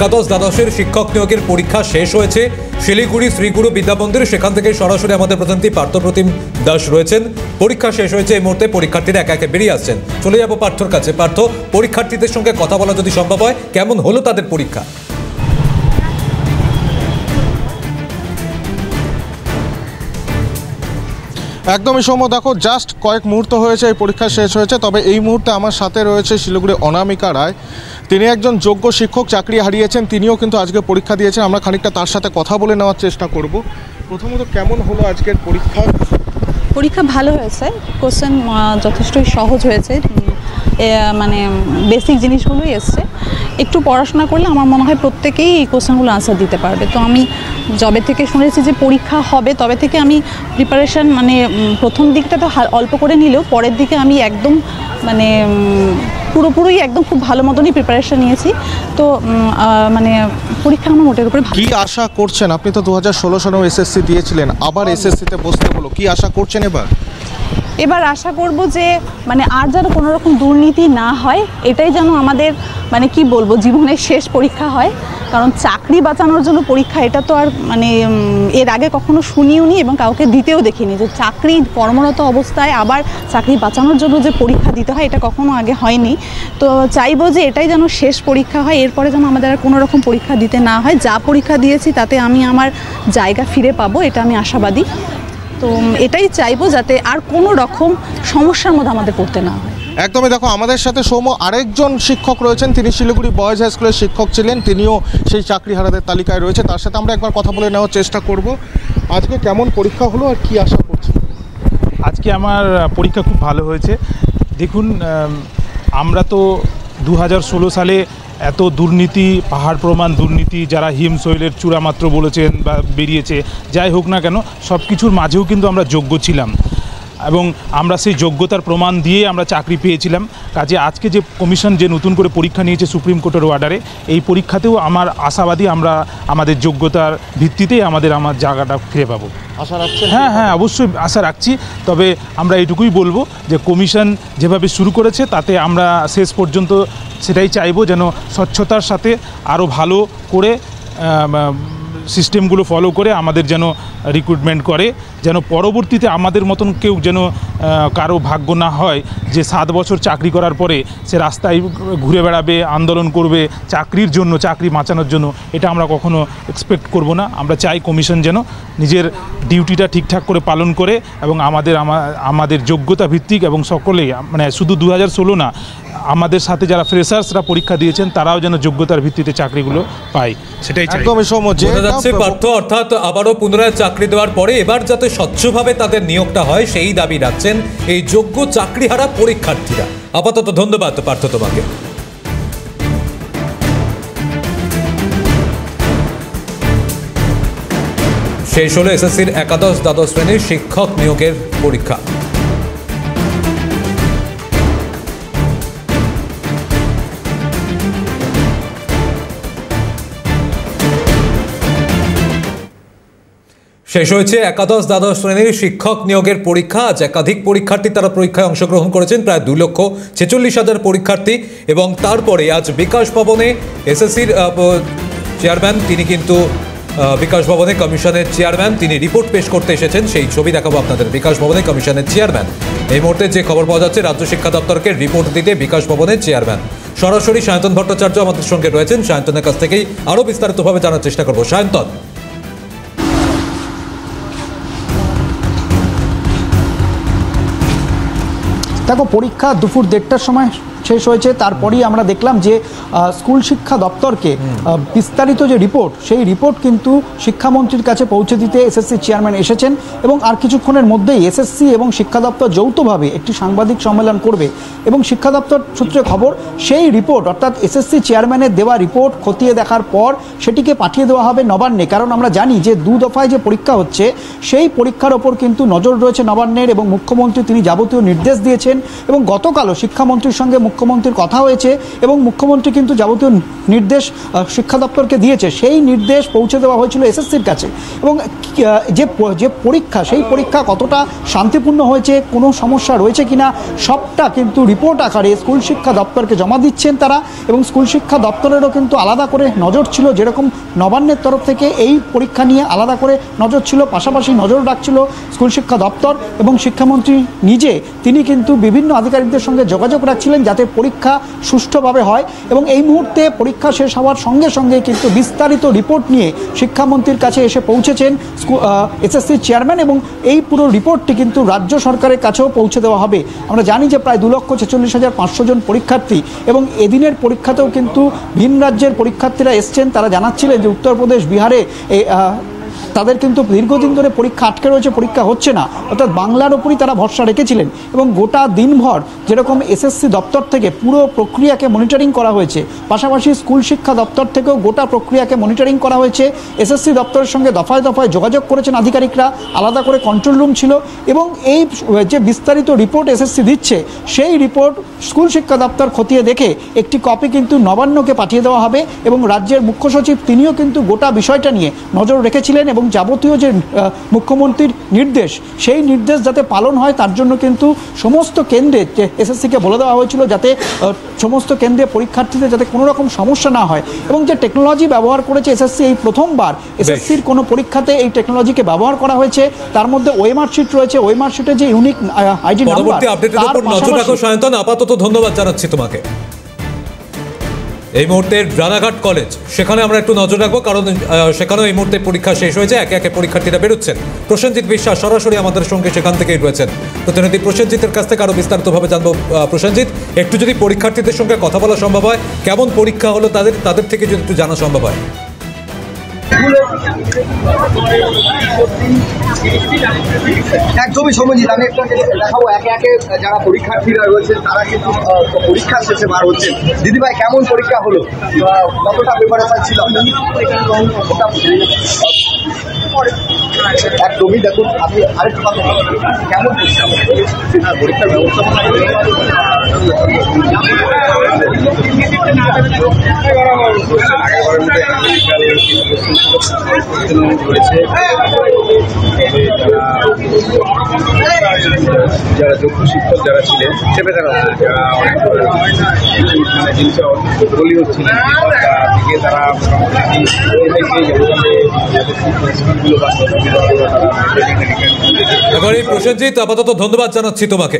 একাদশ দ্বাদশের শিক্ষক নিয়োগের পরীক্ষা শেষ হয়েছে শিলিগুড়ি শ্রীগুরু বিদ্যামন্দির। সেখান থেকে সরাসরি আমাদের প্রতিনিধি পার্থপ্রতিম দাস রয়েছেন। পরীক্ষা শেষ হয়েছে, এই মুহূর্তে পরীক্ষার্থীরা একে একে বেরিয়ে আসছেন। চলে যাবো পার্থর কাছে। পার্থ, পরীক্ষার্থীদের সঙ্গে কথা বলা যদি সম্ভব হয়, কেমন হলো তাদের পরীক্ষা? একদমই সৌম্য, দেখো জাস্ট কয়েক মুহূর্ত হয়েছে এই পরীক্ষা শেষ হয়েছে। তবে এই মুহূর্তে আমার সাথে রয়েছে শিলিগুড়ি অনামিকা রায়। তিনি একজন যোগ্য শিক্ষক, চাকরি হারিয়েছেন, তিনিও কিন্তু আজকে পরীক্ষা দিয়েছেন। আমরা খানিকটা তার সাথে কথা বলে নেওয়ার চেষ্টা করব। প্রথমত কেমন হলো আজকের পরীক্ষা? পরীক্ষা ভালো হয়েছে, কোশ্চেন যথেষ্টই সহজ হয়েছে, মানে বেসিক জিনিসগুলোই এসছে। একটু পড়াশোনা করলে আমার মনে হয় প্রত্যেকেই এই কোশ্চেনগুলো আনসার দিতে পারবে। তো আমি যবে থেকে শুনেছি যে পরীক্ষা হবে তবে থেকে আমি প্রিপারেশান, মানে প্রথম দিকটা তো অল্প করে নিলেও পরের দিকে আমি একদম মানে পুরোপুরি একদম খুব ভালো মতনই প্রিপারেশান নিয়েছি। তো মানে পরীক্ষা আমার মোটের উপরে কি আশা করছেন? আপনি তো 2016 সালেও এসএসসি দিয়েছিলেন, আবার এসএসসিতে বসতে হলো, কি আশা করছেন এবার আশা করব যে মানে আর যেন কোনো রকম দুর্নীতি না হয়, এটাই যেন আমাদের মানে কি বলবো জীবনের শেষ পরীক্ষা হয়। কারণ চাকরি বাঁচানোর জন্য পরীক্ষা, এটা তো আর মানে এর আগে কখনো শুনিও নি এবং কাউকে দিতেও দেখিনি যে চাকরি কর্মরত অবস্থায় আবার চাকরি বাঁচানোর জন্য যে পরীক্ষা দিতে হয়, এটা কখনো আগে হয়নি। তো চাইবো যে এটাই যেন শেষ পরীক্ষা হয়, এরপরে যেন আমাদের আর কোনো রকম পরীক্ষা দিতে না হয়। যা পরীক্ষা দিয়েছি তাতে আমি আমার জায়গা ফিরে পাবো, এটা আমি আশাবাদী। তো এটাই চাইবো যাতে আর কোনো রকম সমস্যার মধ্যে আমাদের পড়তে না হয়। একদমই। দেখো আমাদের সাথে সৌম্য আরেকজন শিক্ষক রয়েছেন, তিনি শিলিগুড়ি বয়েজ হাই স্কুলের শিক্ষক ছিলেন, তিনিও সেই চাকরি হারাদের তালিকায় রয়েছে। তার সাথে আমরা একবার কথা বলে নেওয়ার চেষ্টা করব। আজকে কেমন পরীক্ষা হলো আর কি আশা করছি? আজকে আমার পরীক্ষা খুব ভালো হয়েছে। দেখুন, আমরা তো 2016 সালে এত দুর্নীতি, পাহাড় প্রমাণ দুর্নীতি, যারা হিমশৈলের চূড়ামাত্র বলেছেন বা বেরিয়েছে, যাই হোক না কেন, সব কিছুর মাঝেও কিন্তু আমরা যোগ্য ছিলাম এবং আমরা সেই যোগ্যতার প্রমাণ দিয়ে আমরা চাকরি পেয়েছিলাম। কাজে আজকে যে কমিশন যে নতুন করে পরীক্ষা নিয়েছে সুপ্রিম কোর্টের অর্ডারে, এই পরীক্ষাতেও আমার আশাবাদী আমরা আমাদের যোগ্যতার ভিত্তিতেই আমার জায়গাটা ফিরে পাবো। আশা রাখছি? হ্যাঁ, অবশ্যই আশা রাখছি। তবে আমরা এইটুকুই বলবো যে কমিশন যেভাবে শুরু করেছে তাতে আমরা শেষ পর্যন্ত সেটাই চাইবো, যেন স্বচ্ছতার সাথে আরও ভালো করে সিস্টেমগুলো ফলো করে আমাদের যেন রিক্রুটমেন্ট করে, যেন পরবর্তীতে আমাদের মতন কেউ যেন কারো ভাগ্য না হয় যে 7 বছর চাকরি করার পরে সে রাস্তায় ঘুরে বেড়াবে, আন্দোলন করবে চাকরির জন্য, চাকরি বাঁচানোর জন্য। এটা আমরা কখনো এক্সপেক্ট করব না। আমরা চাই কমিশন যেন নিজের ডিউটিটা ঠিকঠাক করে পালন করে এবং আমাদের যোগ্যতা ভিত্তিক এবং সকলেই, মানে শুধু 2016 না, আমাদের সাথে যারা ফ্রেশার্সরা পরীক্ষা দিয়েছেন তারাও যেন যোগ্যতার ভিত্তিতে চাকরিগুলো পায়, সেটাই চাই। একদমই সহমত। পার্থ, অর্থাৎ আবারও পুনরায় চাকরি দেওয়ার পরে এবার যাতে স্বচ্ছভাবে তাদের নিয়োগটা হয় সেই দাবি রাখছেন এই যোগ্য চাকরিহারা পরীক্ষার্থীরা। আপাতত ধন্যবাদ পার্থ তোমাকে। শেষ হলো এসএসসির একাদশ দ্বাদশ শ্রেণীর শিক্ষক নিয়োগের পরীক্ষা। শেষ হয়েছে একাদশ দ্বাদশ শ্রেণীর শিক্ষক নিয়োগের পরীক্ষা। আজ একাধিক পরীক্ষার্থী তারা পরীক্ষায় অংশগ্রহণ করেছেন, প্রায় 2,46,000 পরীক্ষার্থী। এবং তারপরে আজ বিকাশ ভবনে এসএসসির চেয়ারম্যান, তিনি কিন্তু বিকাশ ভবনে কমিশনের চেয়ারম্যান, তিনি রিপোর্ট পেশ করতে এসেছেন। সেই ছবি দেখাবো আপনাদের। বিকাশ ভবনে কমিশনের চেয়ারম্যান, এই মুহূর্তে যে খবর পাওয়া যাচ্ছে, রাজ্য শিক্ষা দপ্তরকে রিপোর্ট দিতে বিকাশ ভবনের চেয়ারম্যান। সরাসরি সায়ন্তন ভট্টাচার্য আমাদের সঙ্গে রয়েছেন। সায়ন্তনের কাছ থেকেই আরও বিস্তারিতভাবে জানার চেষ্টা করবো। সায়ন্তন, দেখো, পরীক্ষা দুপুর 1:30টার সময় শেষ হয়েছে। তারপরেই আমরা দেখলাম যে স্কুল শিক্ষা দপ্তরকে বিস্তারিত যে রিপোর্ট, সেই রিপোর্ট কিন্তু শিক্ষামন্ত্রীর কাছে পৌঁছে দিতে এসএসসি চেয়ারম্যান এসেছেন এবং আর কিছুক্ষণের মধ্যেই এসএসসি এবং শিক্ষা দপ্তর যৌথভাবে একটি সাংবাদিক সম্মেলন করবে এবং শিক্ষা দপ্তর সূত্রে খবর, সেই রিপোর্ট অর্থাৎ এসএসসি চেয়ারম্যানের দেওয়া রিপোর্ট খতিয়ে দেখার পর সেটিকে পাঠিয়ে দেওয়া হবে নবান্নে। কারণ আমরা জানি যে 2 দফায় যে পরীক্ষা হচ্ছে, সেই পরীক্ষার ওপর কিন্তু নজর রয়েছে নবান্নের এবং মুখ্যমন্ত্রী তিনি যাবতীয় নির্দেশ দিয়েছেন এবং গতকালও শিক্ষামন্ত্রীর সঙ্গে মুখ্যমন্ত্রীর কথা হয়েছে এবং মুখ্যমন্ত্রী কিন্তু যাবতীয় নির্দেশ শিক্ষা দপ্তরকে দিয়েছে। সেই নির্দেশ পৌঁছে দেওয়া হয়েছিল এসএসসির কাছে এবং যে পরীক্ষা, সেই পরীক্ষা কতটা শান্তিপূর্ণ হয়েছে, কোনো সমস্যা রয়েছে কিনা, সবটা কিন্তু রিপোর্ট আকারে স্কুল শিক্ষা দপ্তরকে জমা দিচ্ছেন তারা। এবং স্কুল শিক্ষা দপ্তরেরও কিন্তু আলাদা করে নজর ছিল, যেরকম নবান্নের তরফ থেকে এই পরীক্ষা নিয়ে আলাদা করে নজর ছিল, পাশাপাশি নজর রাখছিল স্কুল শিক্ষা দপ্তর এবং শিক্ষামন্ত্রী নিজে। তিনি কিন্তু বিভিন্ন আধিকারিকদের সঙ্গে যোগাযোগ রাখছিলেন যাতে পরীক্ষা সুষ্ঠুভাবে হয়। এবং এই মুহূর্তে পরীক্ষা শেষ হওয়ার সঙ্গে সঙ্গে কিন্তু বিস্তারিত রিপোর্ট নিয়ে শিক্ষামন্ত্রীর কাছে এসে পৌঁছেছেন এসএসসির চেয়ারম্যান এবং এই পুরো রিপোর্টটি কিন্তু রাজ্য সরকারের কাছেও পৌঁছে দেওয়া হবে। আমরা জানি যে প্রায় 2,46,500 জন পরীক্ষার্থী এবং এদিনের পরীক্ষাতেও কিন্তু ভিন রাজ্যের পরীক্ষার্থীরা এসছেন। তারা জানাচ্ছিলেন যে উত্তরপ্রদেশ, বিহারে তাদের কিন্তু দীর্ঘদিন ধরে পরীক্ষা আটকে রয়েছে, পরীক্ষা হচ্ছে না, অর্থাৎ বাংলার উপরই তারা ভরসা রেখেছিলেন। এবং গোটা দিনভর যেরকম এসএসসি দপ্তর থেকে পুরো প্রক্রিয়াকে মনিটরিং করা হয়েছে, পাশাপাশি স্কুল শিক্ষা দপ্তর থেকেও গোটা প্রক্রিয়াকে মনিটরিং করা হয়েছে। এসএসসি দপ্তরের সঙ্গে দফায় দফায় যোগাযোগ করেছেন আধিকারিকরা, আলাদা করে কন্ট্রোল রুম ছিল। এবং এই যে বিস্তারিত রিপোর্ট এসএসসি দিচ্ছে, সেই রিপোর্ট স্কুল শিক্ষা দপ্তর খতিয়ে দেখে একটি কপি কিন্তু নবান্নকে পাঠিয়ে দেওয়া হবে। এবং রাজ্যের মুখ্য সচিব তিনিও কিন্তু গোটা বিষয়টা নিয়ে নজর রেখেছিলেন এবং যাবতীয় যে মুখ্যমন্ত্রীর নির্দেশ, সেই নির্দেশ যাতে পালন হয় তার জন্য কিন্তু সমস্ত কেন্দ্রে এসএসসিকে বলে দেওয়া হয়েছিল যাতে সমস্ত কেন্দ্রে পরীক্ষার্থীদের যাতে কোনো রকম সমস্যা না হয়। এবং যে টেকনোলজি ব্যবহার করেছে এসএসসি, এই প্রথমবার এসএসসির কোনো পরীক্ষাতে এই টেকনোলজিকে ব্যবহার করা হয়েছে। তার মধ্যে ওএমআর শিট রয়েছে, ওএমআর শিটে যে ইউনিক আইডি নাম্বার। পরবর্তী আপডেটের উপর নজর রাখো সায়ন্তন। আপাতত ধন্যবাদ জানাচ্ছি তোমাকে। এই মুহূর্তে রানাঘাট কলেজ, সেখানে আমরা একটু নজর রাখবো, কারণ সেখানেও এই মুহূর্তে পরীক্ষা শেষ হয়েছে, একে একে পরীক্ষার্থীরা বেরোচ্ছেন। প্রসেনজিৎ বিশ্বাস সরাসরি আমাদের সঙ্গে সেখান থেকেই রয়েছেন। প্রতিনিধি প্রসেনজিতের কাছ থেকে আরো বিস্তারিতভাবে জানবো। প্রসেনজিৎ, একটু যদি পরীক্ষার্থীদের সঙ্গে কথা বলা সম্ভব হয়, কেমন পরীক্ষা হলো তাদের থেকে যদি একটু জানা সম্ভব হয়। একদমই সমজিৎ, আমি একটা দেখাবো একে একে যারা পরীক্ষার্থীরা রয়েছেন তারা কিন্তু পরীক্ষা শেষে বার হচ্ছেন। দিদিভাই, কেমন পরীক্ষা হলো, কতটা প্রিপারেশন ছিল? একদমই দেখুন, আপনি আরেকটু কথা কেমন পরীক্ষার ব্যবস্থাপনা যারা যোগ্য শিক্ষক যারা ছিলেন সেটা যারা অনেক জিনিস বলি হচ্ছিলেন থেকে তারা এবারে প্রসেনজিৎ, আপাতত ধন্যবাদ জানাচ্ছি তোমাকে।